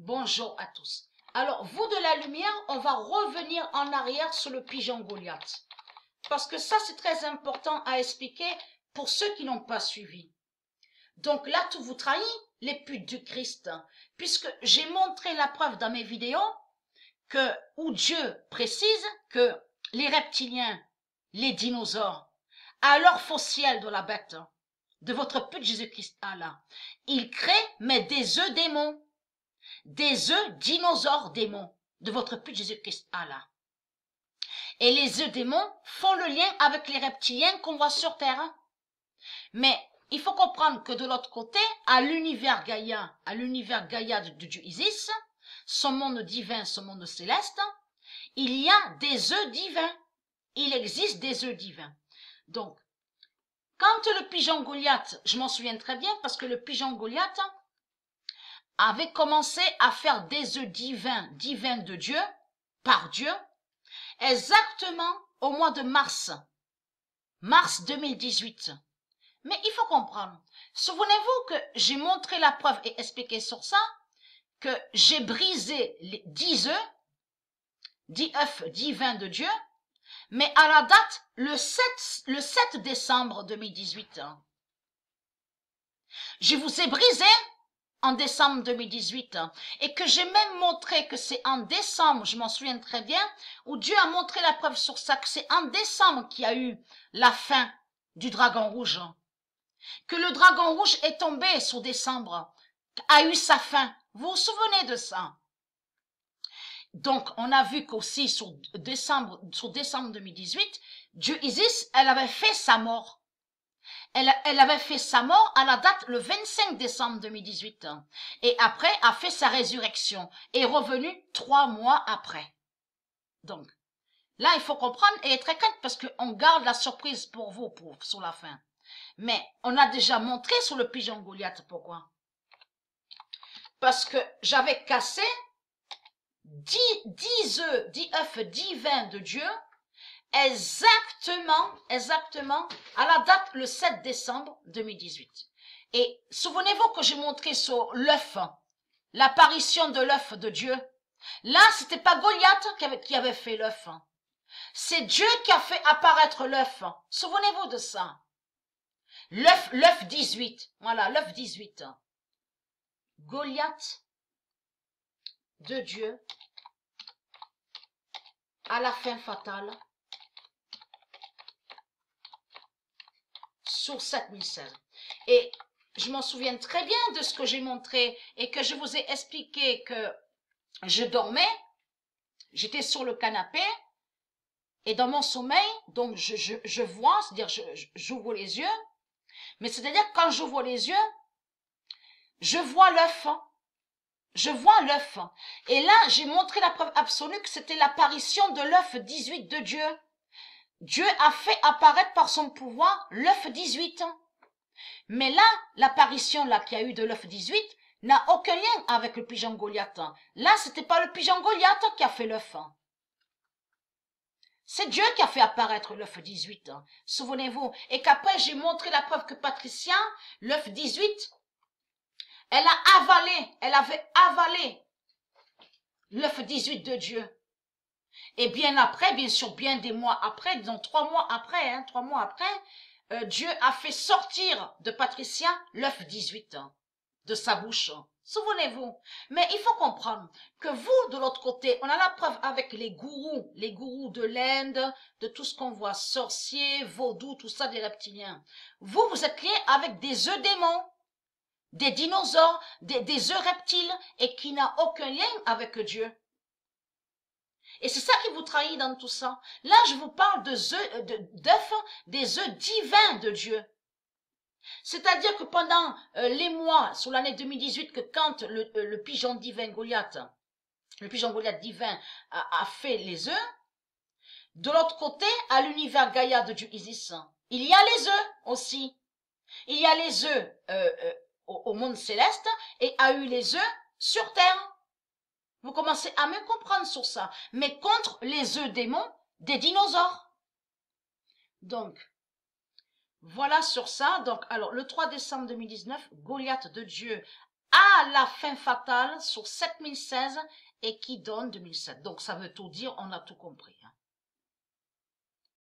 Bonjour à tous. Alors, vous de la lumière, on va revenir en arrière sur le pigeon Goliath. Parce que ça, c'est très important à expliquer pour ceux qui n'ont pas suivi. Donc là, tout vous trahit, les putes du Christ. Puisque j'ai montré la preuve dans mes vidéos où Dieu précise que les reptiliens, les dinosaures, à leur fossiel de la bête, de votre pute Jésus-Christ Allah, ils créent, mais des œufs démons. Des œufs dinosaures démons de votre pute Jésus-Christ Allah. Et les œufs démons font le lien avec les reptiliens qu'on voit sur Terre. Mais il faut comprendre que de l'autre côté, à l'univers Gaïa de Dieu Isis, son monde divin, son monde céleste, il y a des œufs divins. Il existe des œufs divins. Donc, quand le pigeon Goliath, je m'en souviens très bien parce que le pigeon Goliath avait commencé à faire des œufs divins de Dieu, par Dieu, exactement au mois de mars 2018. Mais il faut comprendre, souvenez-vous que j'ai montré la preuve et expliqué sur ça, que j'ai brisé les 10 œufs divins de Dieu, mais à la date, le 7 décembre 2018. Je vous ai brisé en décembre 2018, et que j'ai même montré que c'est en décembre, je m'en souviens très bien, où Dieu a montré la preuve sur ça, que c'est en décembre qu'il y a eu la fin du dragon rouge, que le dragon rouge est tombé sur décembre, a eu sa fin. Vous vous souvenez de ça? Donc, on a vu qu'aussi sur décembre 2018, Dieu Isis, elle avait fait sa mort. Elle avait fait sa mort à la date le 25 décembre 2018 et après a fait sa résurrection et est revenue 3 mois après. Donc, là, il faut comprendre et être très calme parce qu'on garde la surprise pour vous sur la fin. Mais on a déjà montré sur le pigeon Goliath pourquoi. Parce que j'avais cassé 10 œufs divins de Dieu exactement à la date le 7 décembre 2018. Et souvenez-vous que j'ai montré sur l'œuf, l'apparition de l'œuf de Dieu. Là, c'était pas Goliath qui avait fait l'œuf. C'est Dieu qui a fait apparaître l'œuf. Souvenez-vous de ça. L'œuf 18. Voilà, l'œuf 18. Goliath de Dieu à la fin fatale. Sur 7016. Et je m'en souviens très bien de ce que j'ai montré et que je vous ai expliqué que je dormais, j'étais sur le canapé et dans mon sommeil, donc je vois, c'est-à-dire j'ouvre les yeux, mais c'est-à-dire quand j'ouvre les yeux, je vois l'œuf. Je vois l'œuf. Et là, j'ai montré la preuve absolue que c'était l'apparition de l'œuf 18 de Dieu. Dieu a fait apparaître par son pouvoir l'œuf 18. Mais là, l'apparition là qu'il y a eu de l'œuf 18 n'a aucun lien avec le pigeon Goliath. Là, c'était pas le pigeon Goliath qui a fait l'œuf. C'est Dieu qui a fait apparaître l'œuf 18. Souvenez-vous. Et qu'après, j'ai montré la preuve que Patricia, l'œuf 18, elle avait avalé l'œuf 18 de Dieu. Et bien après, bien sûr, bien des mois après, disons 3 mois après, 3 mois après, Dieu a fait sortir de Patricia l'œuf 18 de sa bouche. Souvenez-vous. Mais il faut comprendre que vous, de l'autre côté, on a la preuve avec les gourous de l'Inde, de tout ce qu'on voit, sorciers, vaudous, tout ça, des reptiliens. Vous êtes liés avec des œufs démons, des dinosaures, des œufs reptiles, et qui n'a aucun lien avec Dieu. Et c'est ça qui vous trahit dans tout ça. Là, je vous parle d'œufs, des œufs divins de Dieu. C'est-à-dire que pendant les mois, sur l'année 2018, que quand le pigeon divin Goliath, le pigeon Goliath divin a fait les œufs, de l'autre côté, à l'univers Gaïa de Dieu Isis, il y a les œufs aussi. Il y a les œufs au monde céleste et a eu les œufs sur terre. Vous commencez à me comprendre sur ça. Mais contre les œufs démons des dinosaures. Donc, voilà sur ça. Donc, alors, le 3 décembre 2019, Goliath de Dieu à la fin fatale sur 7016 et qui donne 2007. Donc, ça veut tout dire, on a tout compris. Hein.